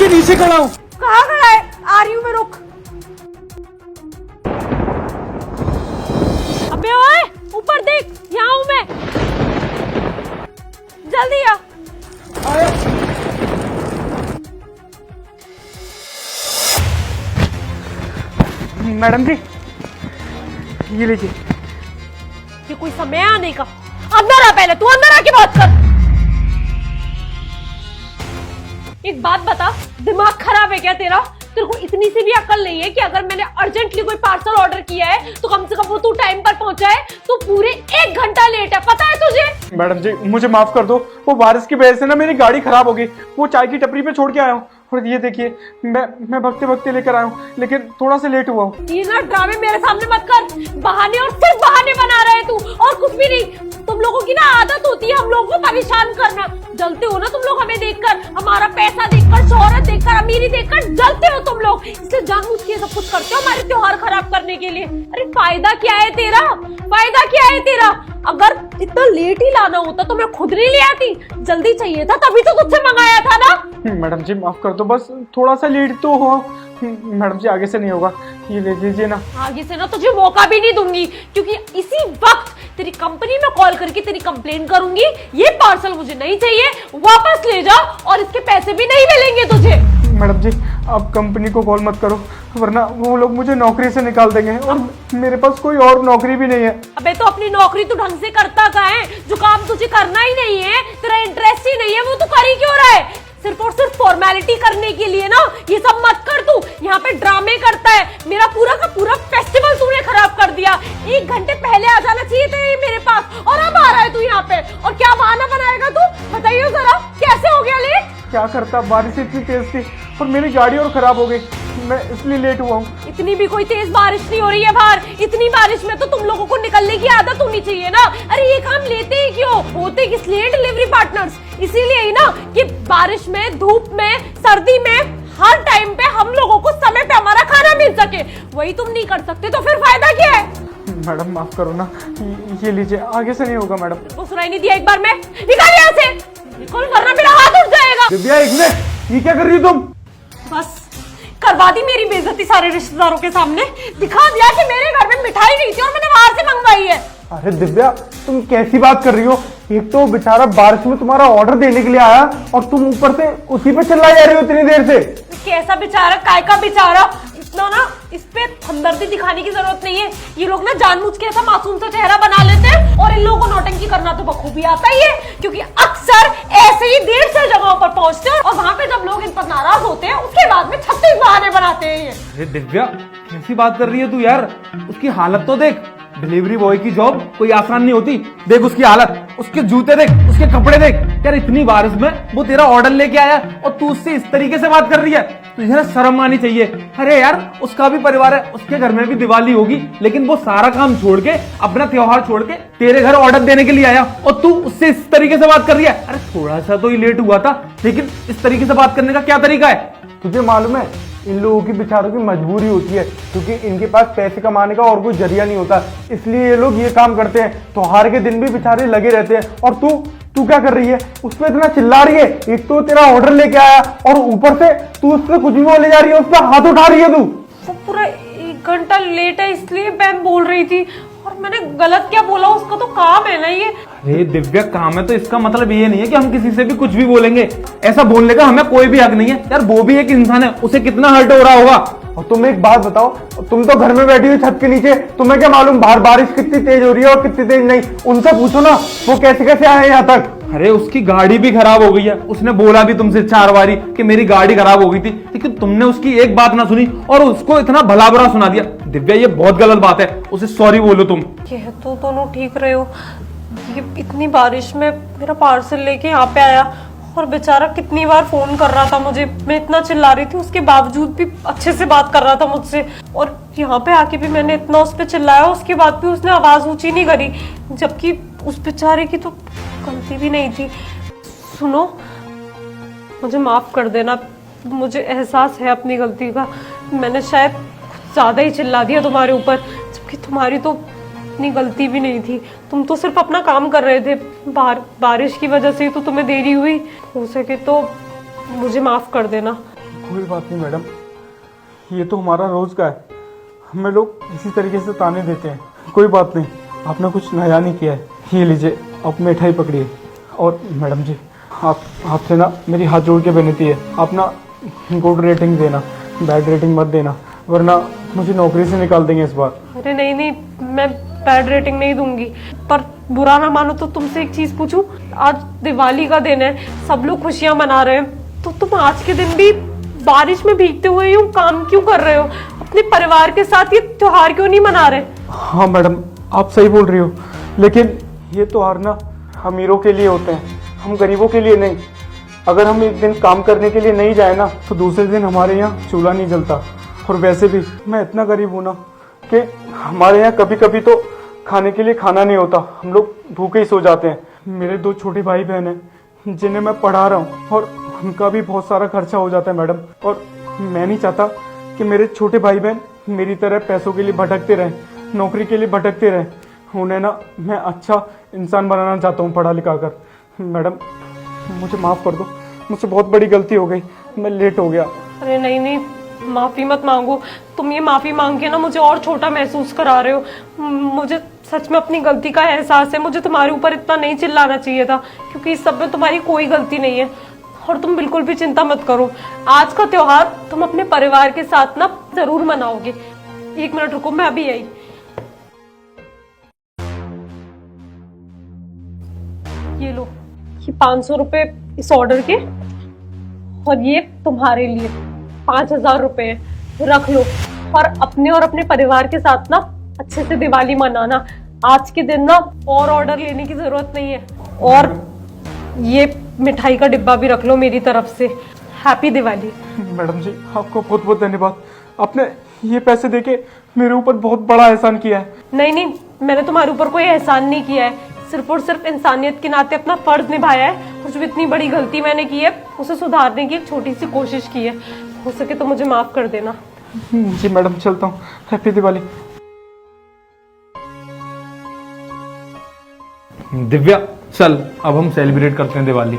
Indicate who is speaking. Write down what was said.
Speaker 1: जी नीचे खड़ा हूँ।
Speaker 2: कहाँ खड़ा है? आ रही हूँ मैं, रुक। अबे ओए, ऊपर देख, यहाँ हूँ मैं, जल्दी आ।
Speaker 1: मैडम जी ये लीजिए।
Speaker 2: ये कोई समय आने का? अंदर आ, पहले तू अंदर आके बात कर। एक बात बता, दिमाग खराब है क्या तेरा? तेरे को इतनी सी भी अकल नहीं है कि अगर मैंने अर्जेंटली कोई पार्सल ऑर्डर किया है तो कम से कम वो तू टाइम पर पहुंचा है? तू पूरे 1 घंटा लेट है, पता है तुझे?
Speaker 1: मैडम जी मुझे माफ कर दो, वो बारिश की वजह से ना मेरी गाड़ी खराब हो गई। वो चाय की टपरी पे छोड़ के आया हूँ और ये देखिए मैं भगते भगते लेकर आया हूँ, लेकिन थोड़ा सा लेट हुआ हूँ।
Speaker 2: ये ना ड्रामे मेरे सामने मत कर, बहाने और सिर्फ बहाने बना रहे तू, और कुछ भी नहीं। तुम लोगों की ना आदत होती है हम लोगों को परेशान करना। जलते हो ना तुम लोग हमें देखकर, हमारा पैसा देखकर, शोहरत देखकर, अमीरी देखकर जलते हो तुम लोग, इसलिए जानबूझ के सब कुछ करते हो हमारे त्योहार खराब करने के लिए। अरे फायदा क्या है तेरा? फायदा क्या है तेरा? अगर इतना लेट ही लाना होता तो मैं खुद नहीं ले आती। जल्दी चाहिए था तभी तो तुझसे मंगाया था ना।
Speaker 1: मैडम जी माफ कर दो, बस थोड़ा सा लेट तो हो। मैडम जी आगे से नहीं होगा, ये ले लीजिए ना।
Speaker 2: आगे से ना तुझे मौका भी नहीं दूंगी, क्योंकि इसी वक्त तेरी कंपनी में कॉल करके तेरी कंप्लेन करूंगी। ये पार्सल मुझे नहीं चाहिए, वापस ले जा, और इसके पैसे भी नहीं मिलेंगे तुझे।
Speaker 1: मैडम जी आप कंपनी को कॉल मत करो, वरना वो लोग मुझे नौकरी से निकाल देंगे और मेरे पास कोई और नौकरी भी नहीं है।
Speaker 2: अबे तो अपनी नौकरी तू ढंग से करता कहाँ है? जो काम तुझे करना ही नहीं है, तेरा इंटरेस्ट ही नहीं है, वो तू कर ही क्यों रहा है? सिर्फ और सिर्फ फॉर्मेलिटी करने के लिए ना ये सब मत कर। तू यहाँ पे ड्रामे करता है, मेरा पूरा का पूरा फेस्टिवल तूने खराब कर दिया। 1 घंटे पहले आ जाना चाहिए था मेरे पास, और अब आ रहा है तू यहाँ पे, और क्या बहाना बनाएगा तू? बताइए जरा, कैसे हो गया लेट?
Speaker 1: क्या करता, बारिश इतनी तेज थी और मेरी गाड़ी और खराब हो गई, मैं इसलिए लेट हुआ हूँ।
Speaker 2: इतनी भी कोई तेज बारिश नहीं हो रही है बाहर। इतनी बारिश में तो तुम लोगों को निकलने की आदत होनी चाहिए ना। अरे ये काम लेते ही क्यों? होते किस लिए डिलीवरी पार्टनर्स? इसीलिए ही ना कि बारिश में, धूप में, सर्दी में, हर टाइम पे हम लोगों को समय पे हमारा खाना मिल सके। वही तुम नहीं कर सकते तो फिर फायदा क्या है?
Speaker 1: मैडम माफ करो ना, ये लीजिए, आगे से नहीं होगा। मैडम
Speaker 2: वो सुनाई नहीं दिया एक बार? मैं निकल यहाँ से, निकल, वरना मेरा हाथ उठ जाएगा।
Speaker 1: दिव्या एक मिनट, ये क्या कर रही हो तुम?
Speaker 2: बस करवा दी मेरी बेइज्जती सारे रिश्तेदारों के सामने। दिखा दिया कि मेरे घर में मिठाई नहीं थी और मैंने बाहर से मंगवाई है।
Speaker 1: अरे दिव्या तुम कैसी बात कर रही हो? एक तो बेचारा बारिश में तुम्हारा ऑर्डर देने के लिए आया और तुम ऊपर से उसी पे चिल्लाई जा रही हो इतनी देर से।
Speaker 2: कैसा बेचारा, काय का बेचारा? इतना ना इस पे हमदर्दी दिखाने की जरूरत नहीं है। ये लोग ना जानबूझ के ऐसा मासूम सा चेहरा बना लेते हैं, और इन लोगों को नौटंकी करना तो बखूबी आता ही है, क्योंकि अक्सर ऐसे ही देर से जगहों पर पहुंचते हैं, और वहां पे जब लोग इन पर नाराज होते हैं उसके बाद में 36 बहाने बनाते हैं।
Speaker 3: अरे दिव्या कैसी बात कर रही है तू यार? उसकी हालत तो देख, डिलीवरी बॉय की जॉब कोई आसान नहीं होती। देख उसकी हालत, उसके जूते देख, उसके कपड़े देख। यार इतनी बारिश में वो तेरा ऑर्डर लेके आया और तू उससे इस तरीके से बात कर रही है, तुझे ना शर्म आनी चाहिए। अरे यार उसका भी परिवार है, उसके घर में भी दिवाली होगी, लेकिन वो सारा काम छोड़ के, अपना त्योहार छोड़ के तेरे घर ऑर्डर देने के लिए आया और तू उससे इस तरीके से बात कर रही है। अरे थोड़ा सा तो ही लेट हुआ था, लेकिन इस तरीके से बात करने का क्या तरीका है?
Speaker 1: तुझे मालूम है इन लोगों की बेचारों की मजबूरी होती है, क्योंकि इनके पास पैसे कमाने का और कोई जरिया नहीं होता, इसलिए ये लोग ये काम करते हैं। त्योहार के दिन भी बेचारे लगे रहते हैं। और तू क्या कर रही है? उस पर इतना चिल्ला रही है। एक तो तेरा ऑर्डर लेके आया और ऊपर से तू उससे कुछ भी बोले जा रही है, उस पर हाथ उठा रही है तू।
Speaker 2: वो पूरा 1 घंटा लेट है इसलिए मैम बोल रही थी, और मैंने गलत क्या बोला? उसका तो काम है ना ये।
Speaker 3: अरे दिव्या काम है तो इसका मतलब ये नहीं है कि हम किसी से भी कुछ भी बोलेंगे। ऐसा बोलने का हमें कोई भी हक नहीं है। यार वो भी एक इंसान है, उसे कितना हर्ट हो रहा होगा।
Speaker 1: और तुम एक बात बताओ, तुम तो घर में बैठी हुई छत के नीचे, तुम्हें क्या मालूम बाहर बारिश कितनी तेज हो रही है और कितनी तेज नहीं? उनसे पूछो ना वो कैसे कैसे आए यहाँ तक।
Speaker 3: अरे उसकी गाड़ी भी खराब हो गई है, उसने बोला भी तुमसे 4 बारी कि मेरी गाड़ी खराब हो गई थी, लेकिन तुमने उसकी एक बात ना सुनी और उसको इतना भला बुरा सुना दिया। दिव्या ये बहुत गलत बात है, उसे सॉरी बोलो तुम।
Speaker 2: कह तो दोनों ठीक रहे हो, ये इतनी बारिश में मेरा पार्सल लेके यहाँ पे आया, और बेचारा कितनी बार फोन कर रहा था मुझे, मैं इतना चिल्ला रही थी उसके बावजूद भी अच्छे से बात कर रहा था मुझसे, और यहाँ पे आके भी मैंने इतना उस पर चिल्लाया, उसके बाद भी उसने आवाज ऊंची नहीं करी, जबकि उस बेचारे की तो गलती भी नहीं थी। सुनो, मुझे माफ कर देना, मुझे एहसास है अपनी गलती का। मैंने शायद कुछ ज्यादा ही चिल्ला दिया तुम्हारे ऊपर, जबकि तुम्हारी तो इतनी गलती भी नहीं थी। तुम तो सिर्फ अपना काम कर रहे थे, बारिश की वजह से ही तो तुम्हें देरी हुई। हो सके तो मुझे माफ कर देना।
Speaker 1: कोई बात नहीं मैडम, ये तो हमारा रोज का है, हमें लोग इसी तरीके से ताने देते हैं। कोई बात नहीं, आपने कुछ नया नहीं किया है। ये लीजिए, आप मिठाई पकड़िए। और मैडम जी, आपसे ना मेरी हाथ जोड़ के विनती है, आप ना गुड रेटिंग देना, बैड रेटिंग मत देना, वरना मुझे नौकरी से निकाल देंगे इस बार।
Speaker 2: अरे नहीं नहीं, मैं बैड रेटिंग नहीं दूंगी, पर बुरा ना मानो तो तुमसे एक चीज पूछूं। आज दिवाली का दिन है, सब लोग खुशियां मना रहे हैं, तो तुम आज के दिन भी बारिश में भीगते हुए यूं काम क्यों कर रहे हो? अपने परिवार के साथ ये त्योहार क्यों नहीं मना रहे?
Speaker 1: हाँ मैडम, आप सही बोल रही हो, लेकिन ये त्योहार ना अमीरों के लिए होते हैं, हम गरीबों के लिए नहीं। अगर हम एक दिन काम करने के लिए नहीं जाए ना, तो दूसरे दिन हमारे यहाँ चूल्हा नहीं जलता। और वैसे भी मैं इतना गरीब हूँ ना कि हमारे यहाँ कभी कभी तो खाने के लिए खाना नहीं होता, हम लोग भूखे ही सो जाते हैं। मेरे 2 छोटे भाई बहन हैं जिन्हें मैं पढ़ा रहा हूँ, और उनका भी बहुत सारा खर्चा हो जाता है मैडम। और मैं नहीं चाहता कि मेरे छोटे भाई बहन मेरी तरह पैसों के लिए भटकते रहें, नौकरी के लिए भटकते रहें। उन्हें ना मैं अच्छा इंसान बनाना चाहता हूँ पढ़ा लिखा कर। मैडम, मुझे माफ़ कर दो, मुझसे बहुत बड़ी गलती हो गई, मैं लेट हो गया।
Speaker 2: अरे नहीं नहीं, माफी मत मांगो। तुम ये माफी मांग के ना मुझे और छोटा महसूस करा रहे हो। मुझे सच में अपनी गलती का एहसास है, मुझे तुम्हारे ऊपर इतना नहीं चिल्लाना चाहिए था, क्योंकि इस सब में तुम्हारी कोई गलती नहीं है। और तुम बिल्कुल भी चिंता मत करो, आज का त्योहार तुम अपने परिवार के साथ ना जरूर मनाओगे। 1 मिनट रुको, मैं अभी आई। ये लो, ये 500 रुपए इस ऑर्डर के, और ये तुम्हारे लिए 5000 रुपए रख लो। और अपने परिवार के साथ ना अच्छे से दिवाली मनाना। आज के दिन ना और ऑर्डर लेने की जरूरत नहीं है। और ये मिठाई का डिब्बा भी रख लो मेरी तरफ से। हैप्पी दिवाली।
Speaker 1: मैडम जी, आपको बहुत बहुत धन्यवाद, आपने ये पैसे देके मेरे ऊपर बहुत बड़ा एहसान किया है।
Speaker 2: नहीं नहीं, मैंने तुम्हारे ऊपर कोई एहसान नहीं किया है, सिर्फ और सिर्फ इंसानियत के नाते अपना फर्ज निभाया है। और जो इतनी बड़ी गलती मैंने की है उसे सुधारने की एक छोटी सी कोशिश की है। हो सके तो मुझे माफ कर देना।
Speaker 1: जी मैडम, चलता हूँ। हैप्पी दिवाली।
Speaker 3: दिव्या, चल अब हम सेलिब्रेट करते हैं दिवाली।